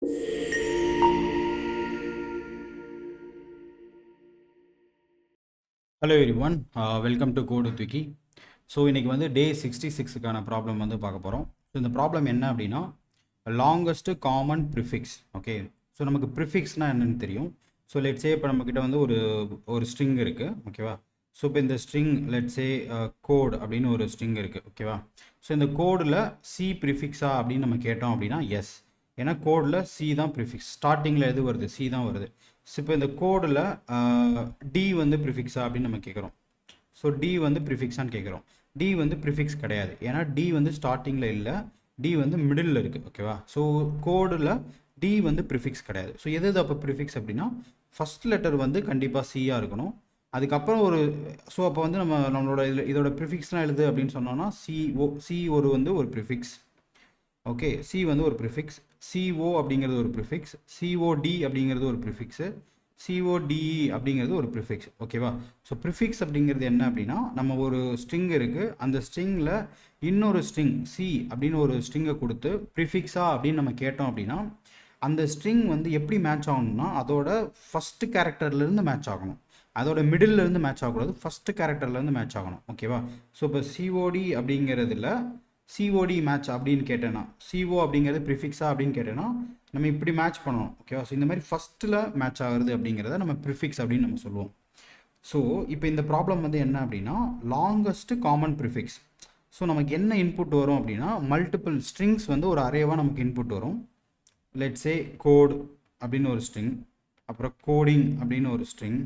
Hello everyone, welcome to code with Vicky. So இன்றைக்கி வந்து டே 66க்கான problem வந்து பார்க்க போகிறோம். ஸோ இந்த ப்ராப்ளம் என்ன அப்படின்னா, longest common prefix. Okay, so நமக்கு ப்ரிஃபிக்ஸ்னால் என்னென்னு தெரியும். ஸோ லெட்ஸே இப்போ நம்மக்கிட்ட வந்து ஒரு ஸ்ட்ரிங் இருக்குது. ஓகேவா? ஸோ இப்போ இந்த ஸ்ட்ரிங் லெட்ஸே கோட் அப்படின்னு ஒரு ஸ்ட்ரிங் இருக்குது. ஓகேவா? ஸோ இந்த கோடில் சி ப்ரிஃபிக்ஸா அப்படின்னு நம்ம கேட்டோம் அப்படின்னா எஸ். ஏன்னா கோடில் சி தான் ப்ரிஃபிக்ஸ். ஸ்டார்டிங்கில் எது வருது? சி தான் வருது. ஸோ இப்போ இந்த கோடில் டி வந்து ப்ரிஃபிக்ஸா அப்படின்னு நம்ம கேட்குறோம். ஸோ டி வந்து ப்ரிஃபிக்ஸான்னு கேட்குறோம். டி வந்து ப்ரிஃபிக்ஸ் கிடையாது. ஏன்னா டி வந்து ஸ்டார்டிங்கில் இல்லை, டி வந்து மிடில் இருக்குது. ஓகேவா? ஸோ கோடில் டி வந்து ப்ரிஃபிக்ஸ் கிடையாது. ஸோ எது அப்போ ப்ரிஃபிக்ஸ் அப்படின்னா ஃபஸ்ட் லெட்டர் வந்து கண்டிப்பாக சியாக இருக்கணும். அதுக்கப்புறம் ஸோ அப்போ வந்து நம்மளோட இதோட ப்ரிஃபிக்ஸ்லாம் எழுது அப்படின்னு சொன்னோன்னா சி வந்து ஒரு ப்ரிஃபிக்ஸ். ஓகே, சி வந்து ஒரு ப்ரிஃபிக்ஸ், சிஓ அப்படிங்கிறது ஒரு ப்ரிஃபிக்ஸ், சிஓடி அப்படிங்கிறது ஒரு ப்ரிஃபிக்ஸு, சிஓடிஇ அப்படிங்கிறது ஒரு ப்ரிஃபிக்ஸ். ஓகேவா? ஸோ ப்ரிஃபிக்ஸ் அப்படிங்கிறது என்ன அப்படின்னா, நம்ம ஒரு ஸ்ட்ரிங் இருக்குது, அந்த ஸ்ட்ரிங்கில் இன்னொரு ஸ்ட்ரிங் சி அப்படின்னு ஒரு ஸ்ட்ரிங்கை கொடுத்து ப்ரிஃபிக்ஸா அப்படின்னு நம்ம கேட்டோம் அப்படின்னா, அந்த ஸ்ட்ரிங் வந்து எப்படி மேட்ச் ஆகணும்னா அதோட ஃபஸ்ட்டு கேரக்டர்லேருந்து மேட்ச் ஆகணும். அதோட மிடில்லேருந்து மேட்ச் ஆகக்கூடாது, ஃபஸ்ட்டு கேரக்டர்லேருந்து மேட்ச் ஆகணும். ஓகேவா? ஸோ இப்போ சிஓடி அப்படிங்கிறதுல சிஓடி மேட்ச் அப்படின்னு கேட்டேன்னா, சிஓ அப்படிங்கிறது ப்ரிஃபிக்ஸா அப்படின்னு கேட்டேன்னா நம்ம இப்படி மேட்ச் பண்ணணும். ஓகேவா? ஸோ இந்த மாதிரி ஃபஸ்ட்டில் மேட்ச் ஆகுறது அப்படிங்கிறத நம்ம ப்ரிஃபிக்ஸ் அப்படின்னு நம்ம சொல்லுவோம். ஸோ இப்போ இந்த ப்ராப்ளம் வந்து என்ன அப்படின்னா, லாங்கஸ்ட்டு காமன் ப்ரிஃபிக்ஸ். ஸோ நமக்கு என்ன இன்புட் வரும் அப்படின்னா, மல்டிபிள் ஸ்ட்ரிங்ஸ் வந்து ஒரு அரேவாக நமக்கு இன்புட் வரும். லெட்ஸே கோட் அப்படின்னு ஒரு ஸ்ட்ரிங், அப்புறம் கோடிங் அப்படின்னு ஒரு ஸ்ட்ரிங்,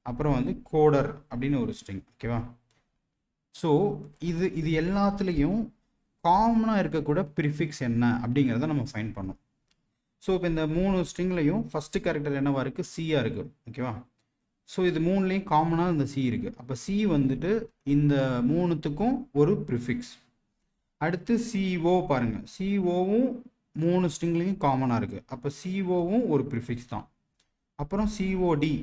அப்புறம் வந்து கோடர் அப்படின்னு ஒரு ஸ்ட்ரிங். ஓகேவா? ஸோ இது எல்லாத்துலேயும் காமனாக இருக்கக்கூட ப்ரிஃபிக்ஸ் என்ன அப்படிங்கிறத நம்ம ஃபைண்ட் பண்ணோம். ஸோ இப்போ இந்த 3 ஸ்ட்ரிங்லையும் ஃபஸ்ட்டு கேரக்டர் என்னவா இருக்குது? சியாக இருக்குது. ஓகேவா? ஸோ இது 3லேயும் காமனாக இந்த சி இருக்குது. அப்போ சி வந்துட்டு இந்த 3த்துக்கும் ஒரு ப்ரிஃபிக்ஸ். அடுத்து சிஓ பாருங்கள், சிஓவும் 3 ஸ்ட்ரிங்லேயும் காமனாக இருக்குது. அப்போ சிஓவும் ஒரு ப்ரிஃபிக்ஸ் தான். அப்புறம் சிஓடி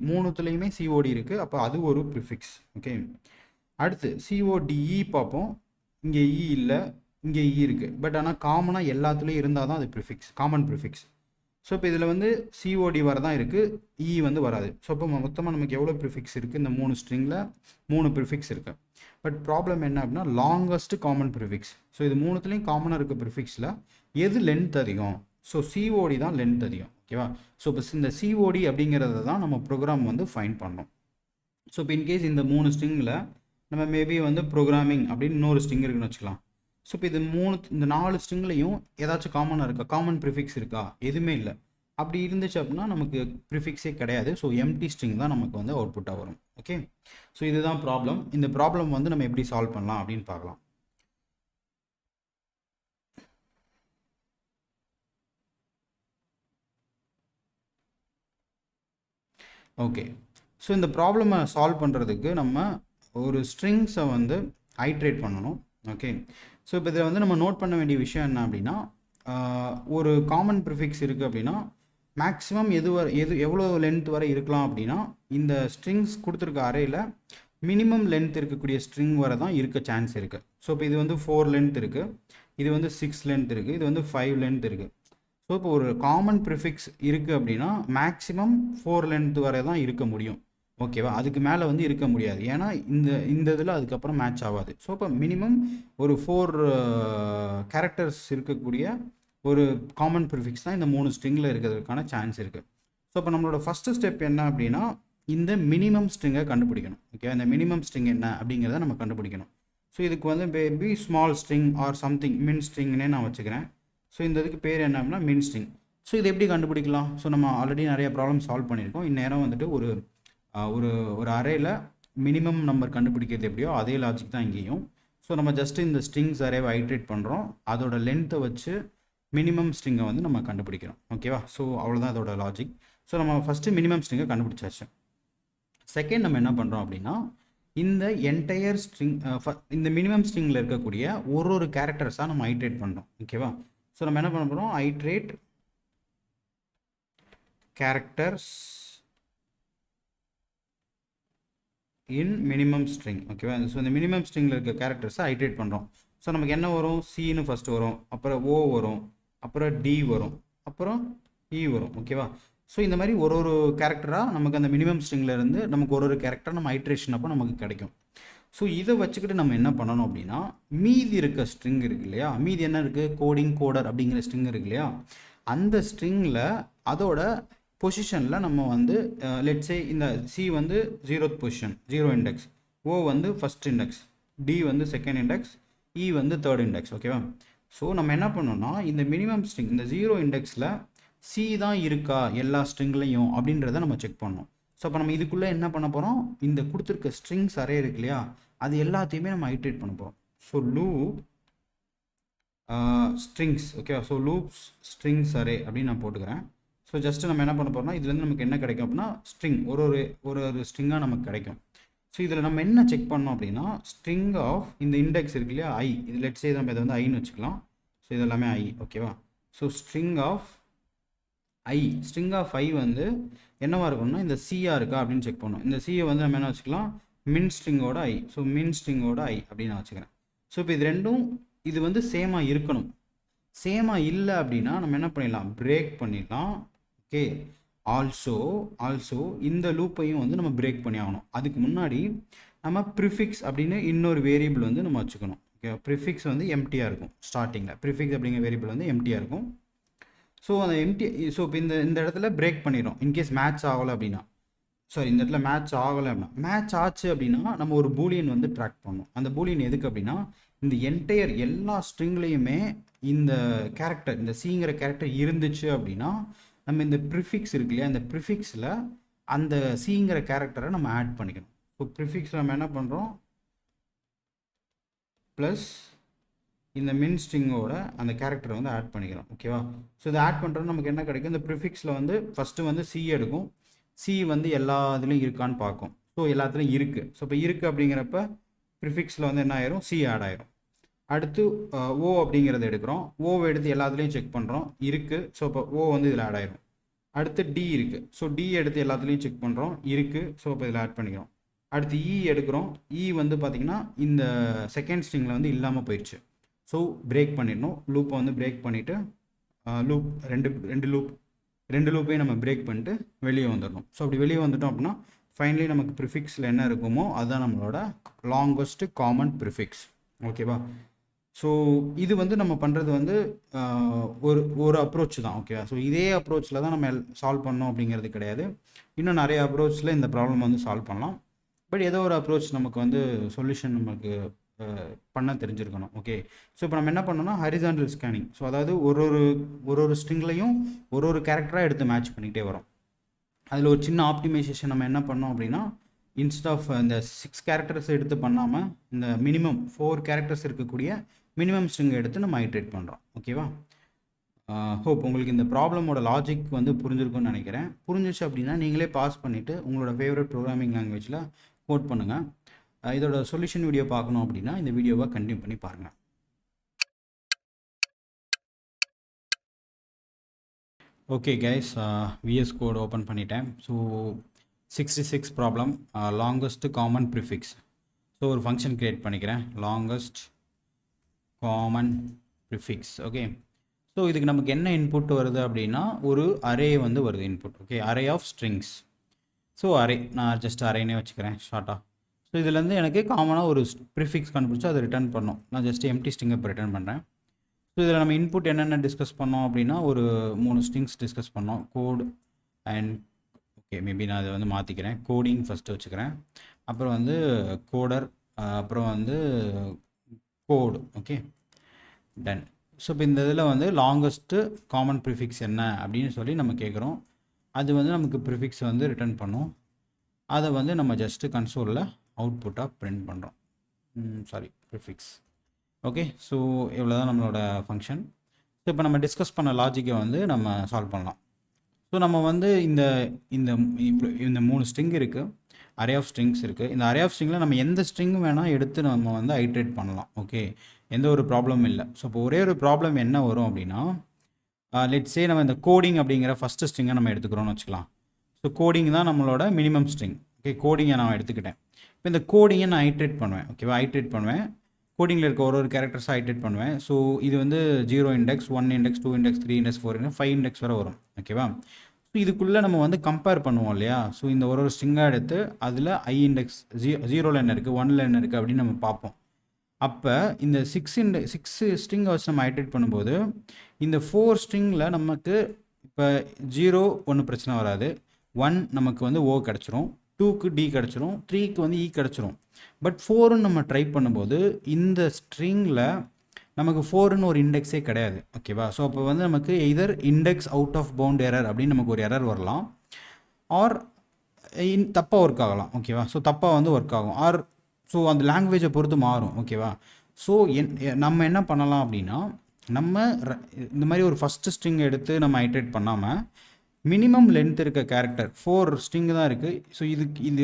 3த்துலேயுமே சிஓடி இருக்குது. அப்போ அது ஒரு ப்ரிஃபிக்ஸ். ஓகே, அடுத்து சிஓடிஇ பார்ப்போம். இங்கே இ இல்லை, இங்கே இ இருக்குது. பட் ஆனால் காமனாக எல்லாத்துலேயும் இருந்தால் தான் அது ப்ரிஃபிக்ஸ், காமன் ப்ரிஃபிக்ஸ். ஸோ இப்போ இதில் வந்து சிஓடி வரதான் இருக்குது, இ வந்து வராது. ஸோ இப்போ மொத்தமாக நமக்கு எவ்வளோ ப்ரிஃபிக்ஸ் இருக்குது? இந்த 3 ஸ்ட்ரிங்கில் 3 ப்ரிஃபிக்ஸ் இருக்குது. பட் ப்ராப்ளம் என்ன அப்படின்னா, லாங்கஸ்ட்டு காமன் ப்ரிஃபிக்ஸ். ஸோ இது 3த்துலேயும் காமனாக இருக்க ப்ரிஃபிக்ஸில் எது லென்த் அதிகம்? ஸோ சிஓடி தான் லென்த் அதிகம். ஓகேவா? ஸோ இப்போ இந்த சிஓடி அப்படிங்கிறத தான் நம்ம ப்ரோக்ராம் வந்து ஃபைண்ட் பண்ணோம். ஸோ இப்போ இன்கேஸ் இந்த 3 ஸ்ட்ரிங்கில் நம்ம மேபி வந்து ப்ரோக்ராமிங் அப்படின்னு இன்னொரு ஸ்ட்ரிங் இருக்குன்னு வச்சுக்கலாம். ஸோ இப்போ இந்த 4 ஸ்ட்ரிங்லையும் ஏதாச்சும் காமனாக இருக்கா? காமன் ப்ரிஃபிக்ஸ் இருக்கா? எதுவுமே இல்லை. அப்படி இருந்துச்சு அப்படின்னா நமக்கு ப்ரிஃபிக்ஸே கிடையாது. ஸோ எம்டி ஸ்ட்ரிங் தான் நமக்கு வந்து அவுட்புட்டாக வரும். ஓகே, ஸோ இதுதான் ப்ராப்ளம். இந்த ப்ராப்ளம் வந்து நம்ம எப்படி சால்வ் பண்ணலாம் அப்படின்னு பார்க்கலாம். ஓகே, ஸோ இந்த ப்ராப்ளமை சால்வ் பண்ணுறதுக்கு நம்ம ஒரு ஸ்ட்ரிங்ஸை வந்து ஐட்ரேட் பண்ணணும். ஓகே, ஸோ இப்போ இதில் வந்து நம்ம நோட் பண்ண வேண்டிய விஷயம் என்ன அப்படின்னா, ஒரு காமன் ப்ரிஃபிக்ஸ் இருக்குது அப்படின்னா மேக்ஸிமம் எவ்வளோ லென்த் வரை இருக்கலாம் அப்படின்னா, இந்த ஸ்ட்ரிங்ஸ் கொடுத்துருக்க அரேயில் மினிமம் லென்த் இருக்கக்கூடிய ஸ்ட்ரிங் வரை தான் இருக்க சான்ஸ் இருக்குது. ஸோ இப்போ இது வந்து 4 லென்த் இருக்குது, இது வந்து 6 லென்த் இருக்குது, இது வந்து 5 லென்த் இருக்குது. ஸோ இப்போ ஒரு காமன் ப்ரிஃபிக்ஸ் இருக்குது அப்படின்னா மேக்ஸிமம் 4 லென்த் வரை தான் இருக்க முடியும். ஓகேவா? அதுக்கு மேலே வந்து இருக்க முடியாது. ஏன்னா இந்த இதில் அதுக்கப்புறம் மேட்ச் ஆகாது. ஸோ இப்போ மினிமம் ஒரு 4 கேரக்டர்ஸ் இருக்கக்கூடிய ஒரு காமன் ப்ரிஃபிக்ஸ் தான் இந்த 3 ஸ்ட்ரிங்கில் இருக்கிறதுக்கான சான்ஸ் இருக்குது. ஸோ இப்போ நம்மளோட ஃபஸ்ட்டு ஸ்டெப் என்ன அப்படின்னா, இந்த மினிமம் ஸ்ட்ரிங்கை கண்டுபிடிக்கணும். ஓகே, இந்த மினிமம் ஸ்ட்ரிங் என்ன அப்படிங்கிறத நம்ம கண்டுபிடிக்கணும். ஸோ இதுக்கு வந்து baby small string or something மின் ஸ்ட்ரிங்னே நான் வச்சுக்கிறேன். ஸோ இந்த இதுக்கு பேர் என்ன அப்படின்னா மின் ஸ்ட்ரிங். ஸோ இது எப்படி கண்டுபிடிக்கலாம்? ஸோ நம்ம ஆல்ரெடி நிறைய ப்ராப்ளம் சால்வ் பண்ணியிருக்கோம். இந்நேரம் வந்துட்டு ஒரு ஒரு அரேயில் மினிமம் நம்பர் கண்டுபிடிக்கிறது எப்படியோ அதே லாஜிக் தான் இங்கேயும். ஸோ நம்ம ஜஸ்ட் இந்த ஸ்ட்ரிங்ஸ் அரேவை ஐட்ரேட் பண்ணுறோம், அதோட லென்த்தை வச்சு மினிமம் ஸ்ட்ரிங்கை வந்து நம்ம கண்டுபிடிக்கிறோம். ஓகேவா? ஸோ அவ்வளோதான் அதோட லாஜிக். ஸோ நம்ம ஃபஸ்ட்டு மினிமம் ஸ்ட்ரிங்கை கண்டுபிடிச்சாச்சு. செகண்ட் நம்ம என்ன பண்ணுறோம் அப்படின்னா, இந்த என்டையர் ஸ்ட்ரிங் இந்த மினிமம் ஸ்ட்ரிங்கில் இருக்கக்கூடிய ஒரு கேரக்டர்ஸாக நம்ம ஐட்ரேட் பண்ணுறோம். ஓகேவா? ஸோ நம்ம என்ன பண்ண போகிறோம்? Iterate characters in minimum string. ஓகேவா? ஸோ இந்த மினிமம் ஸ்ட்ரிங்கில் இருக்க கேரக்டர்ஸை ஐட்ரேட் பண்ணுறோம். ஸோ நமக்கு என்ன வரும்? சின்னு ஃபஸ்ட்டு வரும், அப்புறம் ஓ வரும், அப்புறம் டி வரும், அப்புறம் இ வரும். ஓகேவா? ஸோ இந்த மாதிரி ஒரு ஒரு கேரக்டராக நமக்கு அந்த மினிமம் ஸ்ட்ரிங்லேருந்து நமக்கு ஒரு ஒரு கேரக்டர் நம்ம ஐட்ரேஷன் அப்போ நமக்கு கிடைக்கும். ஸோ இதை வச்சுக்கிட்டு நம்ம என்ன பண்ணணும் அப்படின்னா, மீதி இருக்க ஸ்ட்ரிங் இருக்கு இல்லையா, மீதி என்ன இருக்குது, கோடிங் கோடர் அப்படிங்கிற ஸ்ட்ரிங் இருக்கு இல்லையா, அந்த ஸ்ட்ரிங்கில் அதோட பொசிஷனில் நம்ம வந்து லெட்ஸே இந்த சி வந்து 0th பொசிஷன் 0 இண்டெக்ஸ், ஓ வந்து ஃபஸ்ட் இண்டெக்ஸ், டி வந்து செகண்ட் இண்டெக்ஸ், இ வந்து தேர்ட் இண்டெக்ஸ். ஓகேவா? ஸோ நம்ம என்ன பண்ணோம்னா, இந்த மினிமம் ஸ்ட்ரிங் இந்த 0 இண்டெக்ஸில் சி தான் இருக்கா எல்லா ஸ்ட்ரிங்லையும் அப்படின்றத நம்ம செக் பண்ணோம். ஸோ அப்போ நம்ம இதுக்குள்ளே என்ன பண்ண போகிறோம், இந்த கொடுத்துருக்க ஸ்ட்ரிங்ஸ் அரே இருக்கு இல்லையா, அது எல்லாத்தையுமே நம்ம ஐட்ரேட் பண்ண போகிறோம். So loop strings. ஓகேவா? ஸோ லூப் ஸ்ட்ரிங்ஸ் அரே அப்படின்னு நான் போட்டுக்கிறேன். ஸோ ஜஸ்ட்டு நம்ம என்ன பண்ண போகிறோம்னா, இதுலேருந்து நமக்கு என்ன கிடைக்கும் அப்படின்னா, ஸ்ட்ரிங் ஒரு ஒரு ஸ்ட்ரிங்காக நமக்கு கிடைக்கும். ஸோ இதில் நம்ம என்ன செக் பண்ணோம் அப்படின்னா, ஸ்ட்ரிங் ஆஃப் இந்த இண்டெக்ஸ் இருக்கு இல்லையா ஐ, இது லெட்ஸே நம்ம இதை வந்து ஐன்னு வச்சுக்கலாம். ஸோ இது எல்லாமே ஐ. ஓகேவா? ஸோ ஸ்ட்ரிங் ஆஃப் ஐ வந்து என்னவா இருக்கும்னா, இந்த சியாக இருக்கா அப்படின்னு செக் பண்ணணும். இந்த சியை வந்து நம்ம என்ன வச்சுக்கலாம், மின் ஸ்ட்ரிங்கோட ஐ. ஸோ மின் ஸ்ட்ரிங்கோட ஐ அப்படின்னு நான் வச்சுக்கிறேன். ஸோ இப்போ இது ரெண்டும் இது வந்து சேமாக இருக்கணும். சேமாக இல்லை அப்படின்னா நம்ம என்ன பண்ணிடலாம், பிரேக் பண்ணிடலாம். ஓகே, ஆல்சோ இந்த லூப்பையும் வந்து நம்ம பிரேக் பண்ணி ஆகணும். அதுக்கு முன்னாடி நம்ம ப்ரிஃபிக்ஸ் அப்படின்னு இன்னொரு வேரியபிள் வந்து நம்ம வச்சுக்கணும். ஓகே, ப்ரிஃபிக்ஸ் வந்து எம்டியாக இருக்கும். ஸ்டார்டிங்கில் ப்ரிஃபிக்ஸ் அப்படிங்கிற வேரியபிள் வந்து எம்டியாக இருக்கும். ஸோ அந்த ஸோ இப்போ இந்த இடத்துல பிரேக் பண்ணிடும். இன்கேஸ் மேட்ச் ஆகலை அப்படின்னா, சாரி இந்த இடத்துல மேட்ச் ஆகலை அப்படின்னா, மேட்ச் ஆச்சு அப்படின்னா நம்ம ஒரு பூலியன் வந்து ட்ராக் பண்ணணும். அந்த பூலியன் எதுக்கு அப்படின்னா, இந்த என்டையர் எல்லா ஸ்ட்ரிங்லேயுமே இந்த கேரக்டர், இந்த சிங்கிற கேரக்டர் இருந்துச்சு அப்படின்னா நம்ம இந்த ப்ரிஃபிக்ஸ் இருக்கு இல்லையா, இந்த ப்ரிஃபிக்ஸில் அந்த சிங்கிற கேரக்டரை நம்ம ஆட் பண்ணிக்கணும். ஸோ ப்ரிஃபிக்ஸில் நம்ம என்ன பண்ணுறோம், ப்ளஸ் இந்த மின் ஸ்ட்ரிங்கோட அந்த கேரக்டரை வந்து ஆட் பண்ணிக்கிறோம். ஓகேவா? ஸோ இதை ஆட் பண்ணுறது நமக்கு என்ன கிடைக்கும், இந்த ப்ரிஃபிக்ஸில் வந்து ஃபஸ்ட்டு வந்து சி எடுக்கும். சி வந்து எல்லா இதுலேயும் இருக்கான்னு பார்க்கும். ஸோ எல்லாத்துலேயும் இருக்குது. ஸோ இப்போ இருக்குது அப்படிங்கிறப்ப ப்ரிஃபிக்ஸில் வந்து என்ன ஆயிரும், சி ஆட் ஆயிரும். அடுத்து ஓ அப்படிங்கிறத எடுக்கிறோம். ஓவை எடுத்து எல்லாத்துலேயும் செக் பண்ணுறோம், இருக்குது. ஸோ இப்போ ஓ வந்து இதில் ஆட் ஆயிரும். அடுத்து டி இருக்குது. ஸோ டி எடுத்து எல்லாத்துலேயும் செக் பண்ணுறோம், இருக்குது. ஸோ இப்போ இதில் ஆட் பண்ணிக்கிறோம். அடுத்து இ எடுக்கிறோம். இ வந்து பார்த்திங்கன்னா இந்த செகண்ட் ஸ்ட்ரிங்கில் வந்து இல்லாமல் போயிடுச்சு. ஸோ பிரேக் பண்ணிடணும். லூப்பை வந்து பிரேக் பண்ணிவிட்டு லூப் ரெண்டு லூப்பையும் நம்ம பிரேக் பண்ணிட்டு வெளியே வந்துடணும். ஸோ அப்படி வெளியே வந்துட்டோம் அப்படின்னா ஃபைனலி நமக்கு ப்ரிஃபிக்ஸில் என்ன இருக்குமோ அதுதான் நம்மளோட லாங்கஸ்ட் காமன் ப்ரிஃபிக்ஸ். ஓகேவா? ஸோ இது வந்து நம்ம பண்ணுறது வந்து ஒரு அப்ரோச் தான். ஓகேவா? ஸோ இதே அப்ரோச்சில் தான் நம்ம சால்வ் பண்ணோம் அப்படிங்கிறது கிடையாது. இன்னும் நிறைய அப்ரோச்சில் இந்த ப்ராப்ளம் வந்து சால்வ் பண்ணலாம். பட் ஏதோ ஒரு அப்ரோச் நமக்கு வந்து சொல்யூஷன் நமக்கு பண்ண தெரிஞ்சிருக்கணும். ஓகே, ஸோ இப்போ நம்ம என்ன பண்ணோம்னா ஹரிசாண்டல் ஸ்கேனிங். ஸோ அதாவது ஒரு ஸ்ட்ரிங்லையும் ஒரு கேரக்டராக எடுத்து மேட்ச் பண்ணிகிட்டே வரோம். அதில் ஒரு சின்ன ஆப்டிமைசேஷன் நம்ம என்ன பண்ணோம் அப்படின்னா, இன்ஸ்ட் ஆஃப் இந்த 6 கேரக்டர்ஸ் எடுத்து பண்ணாமல் இந்த மினிமம் 4 கேரக்டர்ஸ் இருக்கக்கூடிய மினிமம் ஸ்ட்ரிங் எடுத்து நம்ம ஐட்ரேட் பண்ணுறோம். ஓகேவா? ஹோப் உங்களுக்கு இந்த ப்ராப்ளமோட லாஜிக் வந்து புரிஞ்சிருக்கும்னு நினைக்கிறேன். புரிஞ்சிச்சு அப்படின்னா நீங்களே பாஸ் பண்ணிவிட்டு உங்களோட ஃபேவரட் ப்ரோக்ராமிங் லாங்குவேஜில் கோட் பண்ணுங்கள். இதோட சொல்யூஷன் வீடியோ பார்க்கணும் அப்படின்னா இந்த வீடியோவை கண்டினியூ பண்ணி பாருங்கள். Okay guys, VS Code open பண்ணிட்டேன். So 66 problem, longest common prefix. So ஒரு ஃபங்க்ஷன் க்ரியேட் பண்ணிக்கிறேன், longest common prefix. Okay, so இதுக்கு நமக்கு என்ன இன்புட் வருது அப்படின்னா ஒரு அரே வந்து வருது input. Okay, array of strings. So array நான் ஜஸ்ட் அரேனே வச்சுக்கிறேன் ஷார்ட்டாக. ஸோ இதுலேருந்து எனக்கு காமனாக ஒரு ப்ரிஃபிக்ஸ் கண்டுபிடிச்சி அதை ரிட்டர்ன் பண்ணோம். நான் ஜஸ்ட் எம்டி ஸ்ட்ரிங்கை இப்போ ரிட்டர்ன் பண்ணுறேன். ஸோ இதில் நம்ம இன்புட் என்னென்ன டிஸ்கஸ் பண்ணோம் அப்படின்னா ஒரு 3 ஸ்ட்ரிங்ஸ் டிஸ்கஸ் பண்ணோம். கோட் அண்ட் ஓகே, மேபி நான் அதை வந்து மாற்றிக்கிறேன். கோடிங் ஃபஸ்ட்டு வச்சுக்கிறேன், அப்புறம் வந்து கோடர், அப்புறம் வந்து கோடு. Okay, ton. ஸோ இப்போ இந்த இதில் வந்து லாங்கஸ்ட்டு காமன் ப்ரிஃபிக்ஸ் என்ன அப்படின்னு சொல்லி நம்ம கேட்குறோம். அது வந்து நமக்கு ப்ரிஃபிக்ஸ் வந்து ரிட்டர்ன் பண்ணும். அதை வந்து நம்ம ஜஸ்ட்டு கன்சோலில் அவுட்புட்டாக பிரிண்ட் பண்ணுறோம். Sorry, prefix. ஓகே, ஸோ இவ்வளோ தான் நம்மளோட ஃபங்க்ஷன். ஸோ இப்போ நம்ம டிஸ்கஸ் பண்ண லாஜிக்கை வந்து நம்ம சால்வ் பண்ணலாம். ஸோ நம்ம வந்து இந்த இந்த இந்த 3 ஸ்ட்ரிங் இருக்குது, அரே ஆஃப் ஸ்ட்ரிங்ஸ் இருக்குது. இந்த அரே ஆஃப் ஸ்ட்ரிங்கில் நம்ம எந்த ஸ்ட்ரிங் வேணால் எடுத்து நம்ம வந்து ஐட்ரேட் பண்ணலாம். ஓகே, எந்த ஒரு ப்ராப்ளமும் இல்லை. ஸோ இப்போ ஒரே ஒரு ப்ராப்ளம் என்ன வரும் அப்படின்னா, லெட்ஸே நம்ம இந்த கோடிங் அப்படிங்கிற ஃபஸ்ட்டு ஸ்ட்ரிங்கை நம்ம எடுத்துக்கிறோன்னு வச்சுக்கலாம். ஸோ கோடிங் தான் நம்மளோட மினிமம் ஸ்ட்ரிங். ஓகே, கோடிங்கை நான் எடுத்துக்கிட்டேன். இப்போ இந்த கோடிங்கை நான் ஐட்ரேட் பண்ணுவேன். ஓகேவா? ஐட்ரேட் பண்ணுவேன். கோடிங்கில் இருக்க ஒரு கேரக்டர்ஸாக ஐட்ரேட் பண்ணுவேன். ஸோ இது வந்து 0 index, 1 index, 2 index, 3 index, 4 index, 5 index வரை வரும். ஓகேவா? ஸோ இதுக்குள்ளே நம்ம வந்து கம்பேர் பண்ணுவோம் இல்லையா? ஸோ இந்த ஒரு ஸ்ட்ரிங்காக எடுத்து அதில் ஐ இண்டெக்ஸ் 0ல் என்ன இருக்குது, 1ல் என்ன இருக்குது அப்படின்னு நம்ம பார்ப்போம். அப்போ இந்த 6 ஸ்ட்ரிங்கை வச்சு நம்ம ஐட்ரேட் பண்ணும்போது இந்த 4 ஸ்ட்ரிங்கில் நமக்கு இப்போ 0 ஒன்றும் பிரச்சனை வராது, 1 நமக்கு வந்து ஓ கிடச்சிரும், 2க்கு டி கிடச்சிரும், 3க்கு வந்து இ கிடச்சிரும். பட் 4ன்னு நம்ம ட்ரை பண்ணும்போது இந்த ஸ்ட்ரிங்கில் நமக்கு 4ன்னு ஒரு இண்டெக்ஸே கிடையாது. ஓகேவா? ஸோ அப்போ வந்து நமக்கு either index out of bound error அப்படின்னு நமக்கு ஒரு எரர் வரலாம், ஆர் தப்பாக ஒர்க் ஆகலாம். ஓகேவா? ஸோ தப்பாக வந்து ஒர்க் ஆகும், ஆர் ஸோ அந்த லாங்குவேஜை பொறுத்து மாறும். ஓகேவா? ஸோ நம்ம என்ன பண்ணலாம் அப்படின்னா, நம்ம இந்த மாதிரி ஒரு ஃபஸ்ட்டு ஸ்ட்ரிங் எடுத்து நம்ம ஐட்ரேட் பண்ணாமல் மினிமம் லென்த் இருக்க கேரக்டர் 4 ஸ்ட்ரிங் தான் இருக்குது. ஸோ இது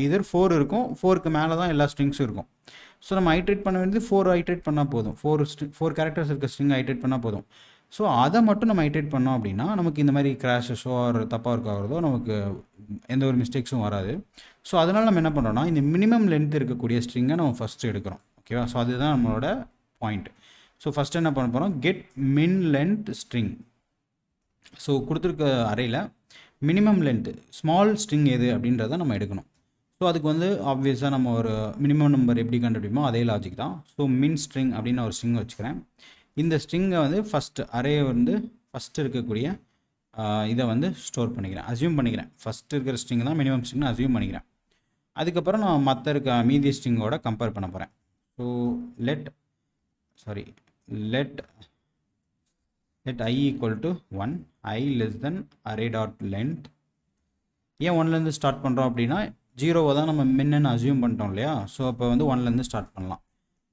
இதர் 4 இருக்கும், 4க்கு மேலே தான் எல்லா ஸ்ட்ரிங்ஸும் இருக்கும். ஸோ நம்ம ஐட்ரேட் பண்ண வேண்டியது 4 ஐட்ரேட் பண்ணால் போதும், 4 கேரக்டர்ஸ் இருக்க ஸ்ட்ரிங் ஐட்ரேட் பண்ணால் போதும். ஸோ அதை மட்டும் நம்ம ஐட்ரேட் பண்ணோம் அப்படின்னா நமக்கு இந்த மாதிரி கிராஷஸோ ஒரு தப்பாக ஒர்க் ஆகிறதோ நமக்கு எந்த ஒரு மிஸ்டேக்ஸும் வராது. ஸோ அதனால் நம்ம என்ன பண்ணுறோம்னா, இந்த மினிமம் லென்த் இருக்கக்கூடிய ஸ்ட்ரிங்கை நம்ம ஃபஸ்ட்டு எடுக்கிறோம். ஓகேவா? ஸோ அதுதான் நம்மளோட பாயிண்ட். ஸோ ஃபஸ்ட்டு என்ன பண்ண போகிறோம், கெட் மின் லென்த் ஸ்ட்ரிங். ஸோ கொடுத்துருக்க அறையில் மினிமம் லென்த்து ஸ்மால் ஸ்ட்ரிங் எது அப்படின்றத நம்ம எடுக்கணும். ஸோ அதுக்கு வந்து ஆப்வியஸாக நம்ம ஒரு மினிமம் நம்பர் எப்படி கண்டுபிடிப்போம் அதே லாஜிக் தான். ஸோ மின் ஸ்ட்ரிங் அப்படின்னு ஒரு ஸ்ட்ரிங் வச்சுக்கிறேன். இந்த ஸ்ட்ரிங்கை வந்து ஃபஸ்ட்டு அரேயை வந்து ஃபஸ்ட்டு இருக்கக்கூடிய இதை வந்து ஸ்டோர் பண்ணிக்கிறேன், அசியூம் பண்ணிக்கிறேன். ஃபஸ்ட்டு இருக்கிற ஸ்ட்ரிங் தான் மினிமம் ஸ்ட்ரிங்னு அசியூம் பண்ணிக்கிறேன். அதுக்கப்புறம் நான் மற்ற இருக்க மீதி ஸ்ட்ரிங்கோட கம்பேர் பண்ண போகிறேன். So let I equal to 1, I less than array dot length. ஏன் 1லேருந்து ஸ்டார்ட் பண்ணுறோம் அப்படின்னா 0 தான் நம்ம மின்னு அசியூம் பண்ணிட்டோம் இல்லையா? ஸோ அப்போ வந்து 1லேருந்து ஸ்டார்ட் பண்ணலாம்.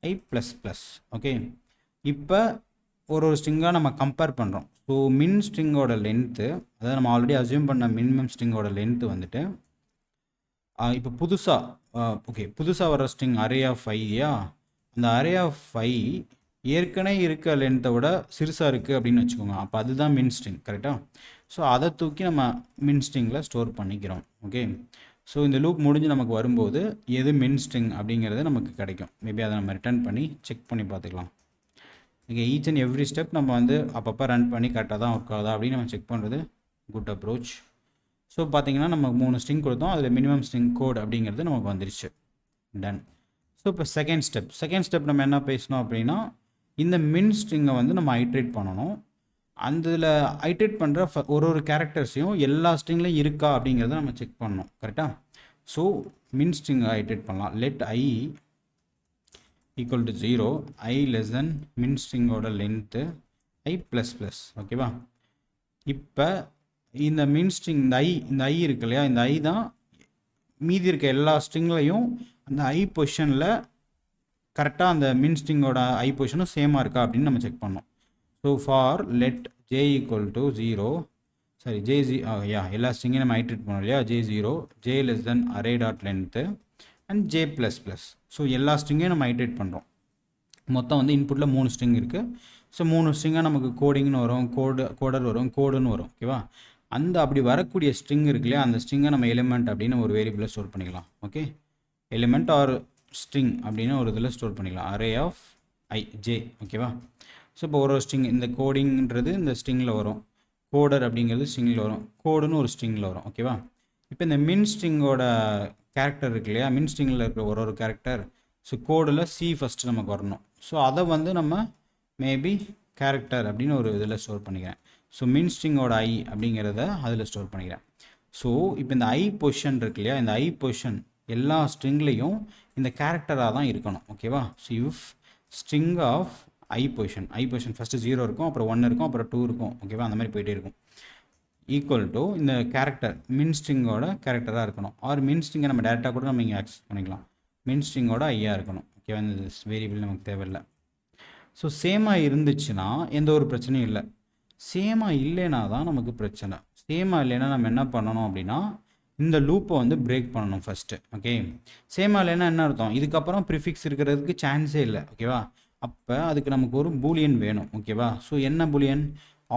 I plus plus. ஓகே, இப்போ ஒரு ஸ்ட்ரிங்காக நம்ம கம்பேர் பண்ணுறோம். ஸோ மின் ஸ்ட்ரிங்கோட லென்த்து, அதாவது நம்ம ஆல்ரெடி அசியூம் பண்ண மினிமம் ஸ்ட்ரிங்கோட லென்த்து வந்துட்டு இப்போ புதுசாக வர ஸ்ட்ரிங் அரே ஆஃப் 5யா, அந்த அரே ஆஃப் 5 ஏற்கனவே இருக்க லென்த்தை விட சிறுசாக இருக்குது அப்படின்னு வச்சுக்கோங்க. அப்போ அதுதான் மின் ஸ்ட்ரிங். கரெக்டாக? ஸோ அதை தூக்கி நம்ம மின் ஸ்ட்ரிங்கில் ஸ்டோர் பண்ணிக்கிறோம். ஓகே, ஸோ இந்த லூப் முடிஞ்சு நமக்கு வரும்போது எது மின் ஸ்ட்ரிங் அப்படிங்கிறது நமக்கு கிடைக்கும். மேபி அதை நம்ம ரிட்டர்ன் பண்ணி செக் பண்ணி பார்த்துக்கலாம். Okay, each and every step நம்ம வந்து அப்பப்போ ரன் பண்ணி கரெக்டாக தான் ஒர்க் ஆகுதா அப்படின்னு நம்ம செக் பண்ணுறது குட் அப்ரோச். ஸோ பார்த்தீங்கன்னா நம்ம 3 ஸ்ட்ரிங் கொடுத்தோம், அதில் மினிமம் ஸ்ட்ரிங் கோட் அப்படிங்கிறது நமக்கு வந்துருச்சு. டன். ஸோ இப்போ செகண்ட் ஸ்டெப் நம்ம என்ன பேசணும் அப்படின்னா, இந்த மின் ஸ்ட்ரிங்கை வந்து நம்ம ஐட்ரேட் பண்ணணும். அதில் ஐட்ரேட் பண்ணுற ஒரு கேரக்டர்ஸையும் எல்லா ஸ்ட்ரிங்லையும் இருக்கா அப்படிங்கிறத நம்ம செக் பண்ணணும். கரெக்டாக? ஸோ மின் ஸ்ட்ரிங்கை ஐட்ரேட் பண்ணலாம். Let I equal to 0, I less than மின் ஸ்ட்ரிங்கோட லென்த்து ஐ ப்ளஸ் ப்ளஸ். ஓகேவா? இப்போ இந்த மின் ஸ்ட்ரிங் இந்த ஐ இருக்கு இல்லையா, இந்த ஐ தான் மீதி இருக்க எல்லா ஸ்ட்ரிங்லையும் அந்த ஐ பொசிஷனில் கரெக்டாக அந்த மின் ஸ்ட்ரிங்கோட ஐ பொசிஷனும் சேமாக இருக்கா அப்படின்னு நம்ம செக் பண்ணோம். So for let J equal to 0, எல்லா ஸ்ட்ரிங்கையும் நம்ம ஐட்ரேட் பண்ணோம் இல்லையா, J0, J less than array dot length and J plus plus. So எல்லா ஸ்ட்ரிங்கையும் நம்ம ஐட்ரேட் பண்ணுறோம். மொத்தம் வந்து இன்புட்டில் 3 ஸ்ட்ரிங் இருக்குது. ஸோ 3 ஸ்ட்ரிங்காக நமக்கு கோடிங்னு வரும், கோடர் வரும், கோடுன்னு வரும். ஓகேவா? அந்த அப்படி வரக்கூடிய ஸ்ட்ரிங் இருக்கு இல்லையா, அந்த ஸ்ட்ரிங்கை நம்ம எலிமெண்ட் அப்படின்னு ஒரு வேரியபிளில் ஸ்டோர் பண்ணிக்கலாம். ஓகே, எலிமெண்ட் ஆர் ஸ்ட்ரிங் அப்படின்னு ஒரு இதில் ஸ்டோர் பண்ணிக்கலாம், அரே ஆஃப் ஜே. ஓகேவா? ஸோ இப்போ ஒரு ஸ்ட்ரிங், இந்த கோடிங்கிறது இந்த ஸ்ட்ரிங்கில் வரும், கோடர் அப்படிங்கிறது ஸ்ட்ரிங்கில் வரும், கோடுன்னு ஒரு ஸ்ட்ரிங்கில் வரும். ஓகேவா? இப்போ இந்த மின் ஸ்ட்ரிங்கோட கேரக்டர் இருக்கு இல்லையா, மின் ஸ்ட்ரிங்கில் இருக்கிற ஒரு கேரக்டர், ஸோ கோடில் சி ஃபஸ்ட்டு நமக்கு வரணும். ஸோ அதை வந்து நம்ம மேபி கேரக்டர் அப்படின்னு ஒரு இதில் ஸ்டோர் பண்ணிக்கிறேன். ஸோ மின் ஸ்ட்ரிங்கோட ஐ அப்படிங்கிறத அதில் ஸ்டோர் பண்ணிக்கிறேன். ஸோ இப்போ இந்த ஐ பொசிஷன் இருக்கு இல்லையா, இந்த ஐ பொசிஷன் எல்லா ஸ்ட்ரிங்லேயும் இந்த கேரக்டராக தான் இருக்கணும். ஓகேவா? So if string of i position first 0 இருக்கும், அப்புறம் 1 இருக்கும், அப்புறம் 2 இருக்கும். ஓகேவா? அந்த மாதிரி போயிட்டே இருக்கும். ஈக்குவல் டு இந்த கேரக்டர் மின் ஸ்ட்ரிங்கோட கேரக்டராக இருக்கணும், ஆர் மின் ஸ்ட்ரிங்கை நம்ம டேரெக்டாக கூட நம்ம இங்கே ஆக்சஸ் பண்ணிக்கலாம். மின் ஸ்ட்ரிங்கோட ஐயா இருக்கணும். ஓகேவா? இந்த வேரியபிள் நமக்கு தேவையில்லை. ஸோ சேமாக இருந்துச்சுன்னா எந்த ஒரு பிரச்சனையும் இல்லை. சேமாக இல்லைனா தான் நமக்கு பிரச்சனை. சேமாக இல்லைன்னா நம்ம என்ன பண்ணணும் அப்படின்னா, இந்த லூப்பை வந்து பிரேக் பண்ணணும் ஃபஸ்ட்டு. ஓகே, சேமாக இல்லைன்னா என்ன அர்த்தம், இதுக்கப்புறம் ப்ரிஃபிக்ஸ் இருக்கிறதுக்கு சான்ஸே இல்லை. ஓகேவா? அப்போ அதுக்கு நமக்கு ஒரு பூலியன் வேணும். ஓகேவா? ஸோ என்ன பூலியன்,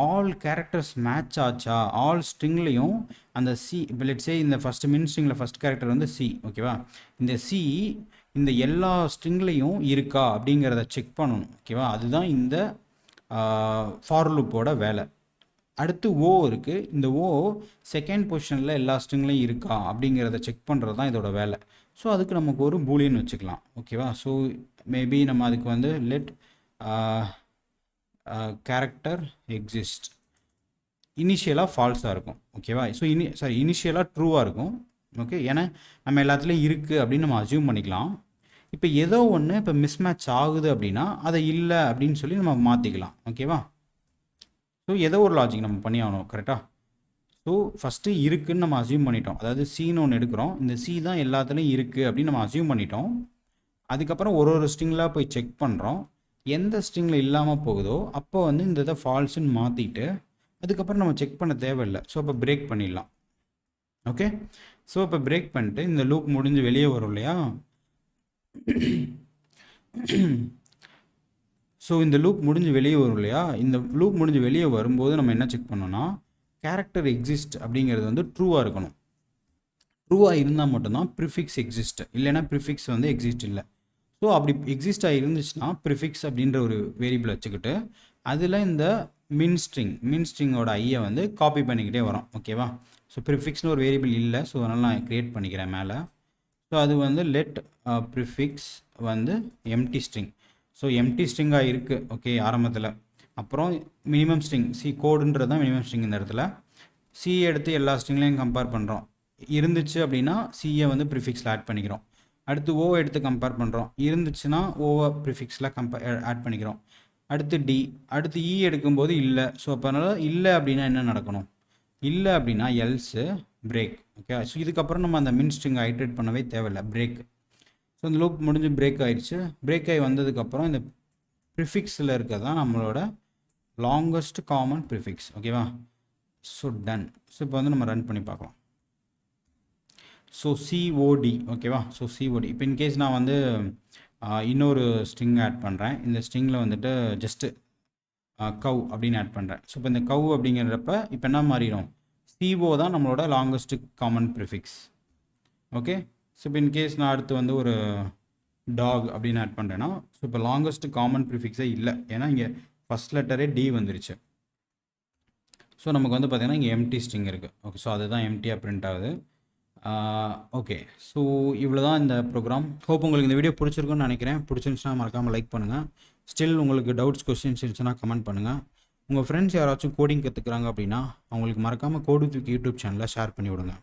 ஆல் கேரக்டர்ஸ் மேட்ச் ஆச்சா, ஆல் ஸ்ட்ரிங்லேயும் அந்த சி. இப்போ லெட்ஸே இந்த ஃபஸ்ட்டு மின் ஸ்ட்ரிங்கில் ஃபஸ்ட் கேரக்டர் வந்து சி. ஓகேவா? இந்த சி இந்த எல்லா ஸ்ட்ரிங்லேயும் இருக்கா அப்படிங்கிறத செக் பண்ணணும். ஓகேவா, அதுதான் இந்த ஃபார் லூப்போட வேலை. அடுத்து ஓ இருக்குது. இந்த ஓ செகண்ட் பொசிஷனில் எல்லா ஸ்ட்ரிங்லையும் இருக்கா அப்படிங்கிறத செக் பண்ணுறது தான் இதோட வேலை. ஸோ அதுக்கு நமக்கு ஒரு பூலியன் வச்சுக்கலாம். ஓகேவா, ஸோ மேபி நம்ம அதுக்கு வந்து லெட் கேரக்டர் எக்ஸிஸ்ட். இனிஷியலாக ஃபால்ஸாக இருக்கும். ஓகேவா, ஸோ இனிஷியலாக ட்ரூவாக இருக்கும். ஓகே, ஏன்னா நம்ம எல்லாத்துலேயும் இருக்குது அப்படின்னு நம்ம அசியூம் பண்ணிக்கலாம். இப்போ ஏதோ ஒன்று இப்போ மிஸ்மேட்ச் ஆகுது அப்படின்னா அதை இல்லை அப்படின்னு சொல்லி நம்ம மாற்றிக்கலாம். ஓகேவா, ஸோ ஏதோ ஒரு லாஜிக் நம்ம பண்ணி ஆகணும். கரெக்டாக. ஸோ ஃபஸ்ட்டு இருக்குதுன்னு நம்ம அசியூம் பண்ணிட்டோம். அதாவது சீன்னு ஒன்று எடுக்கிறோம். இந்த சி தான் எல்லாத்துலேயும் இருக்குது அப்படின்னு நம்ம அசியூம் பண்ணிட்டோம். அதுக்கப்புறம் ஒரு ஸ்ட்ரிங்கில் போய் செக் பண்ணுறோம். எந்த ஸ்ட்ரிங்கில் இல்லாமல் போகுதோ அப்போ வந்து இந்த இதை ஃபால்ஸுன்னு மாற்றிட்டு அதுக்கப்புறம் நம்ம செக் பண்ண தேவையில்லை. ஸோ அப்போ பிரேக் பண்ணிடலாம். ஓகே, ஸோ இப்போ பிரேக் பண்ணிட்டு இந்த லூப் முடிஞ்சு வெளியே வரும் இல்லையா. ஸோ இந்த லூப் முடிஞ்சு வெளியே வரும் இல்லையா. இந்த லூப் முடிஞ்சு வெளியே வரும்போது நம்ம என்ன செக் பண்ணோன்னா கேரக்டர் எக்ஸிஸ்ட் அப்படிங்கிறது வந்து ட்ரூவாக இருக்கணும். ட்ரூவாக இருந்தால் மட்டும்தான் ப்ரிஃபிக்ஸ் எக்ஸிஸ்ட், இல்லைன்னா ப்ரிஃபிக்ஸ் வந்து எக்ஸிஸ்ட் இல்லை. ஸோ அப்படி எக்ஸிஸ்டாக இருந்துச்சுன்னா ப்ரிஃபிக்ஸ் அப்படின்ற ஒரு வேரியபிள் வச்சுக்கிட்டு அதில் இந்த மின்ஸ்ட்ரிங்கோட ஐயை வந்து காப்பி பண்ணிக்கிட்டே வரோம். ஓகேவா, ஸோ ப்ரிஃபிக்ஸ்னு ஒரு வேரியபிள் இல்லை. ஸோ அதனால் நான் க்ரியேட் பண்ணிக்கிறேன் மேலே. ஸோ அது வந்து லெட் ப்ரிஃபிக்ஸ் வந்து எம்டி ஸ்ட்ரிங். ஸோ எம்டி ஸ்ட்ரிங்காக இருக்குது. ஓகே, ஆரம்பத்தில். அப்புறம் மினிமம் ஸ்ட்ரிங் சி கோடுன்றது தான் மினிமம் ஸ்ட்ரிங். இந்த இடத்துல சி எடுத்து எல்லா ஸ்ட்ரிங்லையும் கம்பேர் பண்ணுறோம். இருந்துச்சு அப்படின்னா சியை வந்து ப்ரிஃபிக்ஸில் ஆட் பண்ணிக்கிறோம். அடுத்து ஓ எடுத்து கம்பேர் பண்ணுறோம். இருந்துச்சுன்னா ஓவை ப்ரிஃபிக்ஸில் ஆட் பண்ணிக்கிறோம். அடுத்து டி, அடுத்து இ எடுக்கும்போது இல்லை. ஸோ அப்போ அதனால் இல்லை அப்படின்னா என்ன நடக்கணும்? இல்லை அப்படின்னா எல்ஸு பிரேக். ஓகே, ஸோ இதுக்கப்புறம் நம்ம அந்த மின் ஸ்ட்ரிங்கை ஐட்ரேட் பண்ணவே தேவையில்லை, பிரேக். ஸோ இந்த லூப் முடிஞ்சு பிரேக் ஆகிடுச்சு. பிரேக் ஆகி வந்ததுக்கப்புறம் இந்த ப்ரிஃபிக்ஸில் இருக்கிறது தான் நம்மளோட லாங்கஸ்ட் காமன் ப்ரிஃபிக்ஸ். ஓகேவா, ஸோ டன். ஸோ இப்போ வந்து நம்ம ரன் பண்ணி பார்க்கலாம். So COD. ஓகேவா, ஸோ சிஓடி. இப்போ இன்கேஸ் நான் வந்து இன்னொரு ஸ்ட்ரிங் ஆட் பண்ணுறேன். இந்த ஸ்ட்ரிங்கில் வந்துட்டு ஜஸ்ட்டு கவ் அப்படின்னு ஆட் பண்ணுறேன். ஸோ இப்போ இந்த கவ் அப்படிங்கிறப்ப இப்போ என்ன மாறிடும்? சிஓ தான் நம்மளோட longest common prefix. Okay, so இப்போ இன்கேஸ் நான் அடுத்து வந்து ஒரு டாக் அப்படின்னு ஆட் பண்ணுறேன்னா ஸோ இப்போ லாங்கஸ்ட் காமன் ப்ரிஃபிக்ஸே இல்லை, ஏன்னா இங்கே ஃபஸ்ட் லெட்டரே டி வந்துருச்சு. ஸோ நமக்கு வந்து பார்த்திங்கன்னா இங்கே எம்டி ஸ்ட்ரிங் இருக்குது. ஓகே, ஸோ அதுதான் எம்டியாக பிரிண்ட் ஆகுது. ஓகே, ஸோ இவ்வளோ தான் இந்த ப்ரோக்ராம். ஹோப் உங்களுக்கு இந்த வீடியோ பிடிச்சிருக்குன்னு நினைக்கிறேன். பிடிச்சிருந்துச்சுன்னா மறக்காமல் லைக் பண்ணுங்கள். ஸ்டில் உங்களுக்கு டவுட்ஸ், கொஸ்டின்ஸ் இருந்துச்சுன்னா கமெண்ட் பண்ணுங்கள். உங்கள் ஃப்ரெண்ட்ஸ் யாராச்சும் கோடிங் கற்றுக்குறாங்க அப்படின்னா அவங்களுக்கு மறக்காமல் கோடு வித் யூடியூப் சேனலில் ஷேர் பண்ணி விடுங்க.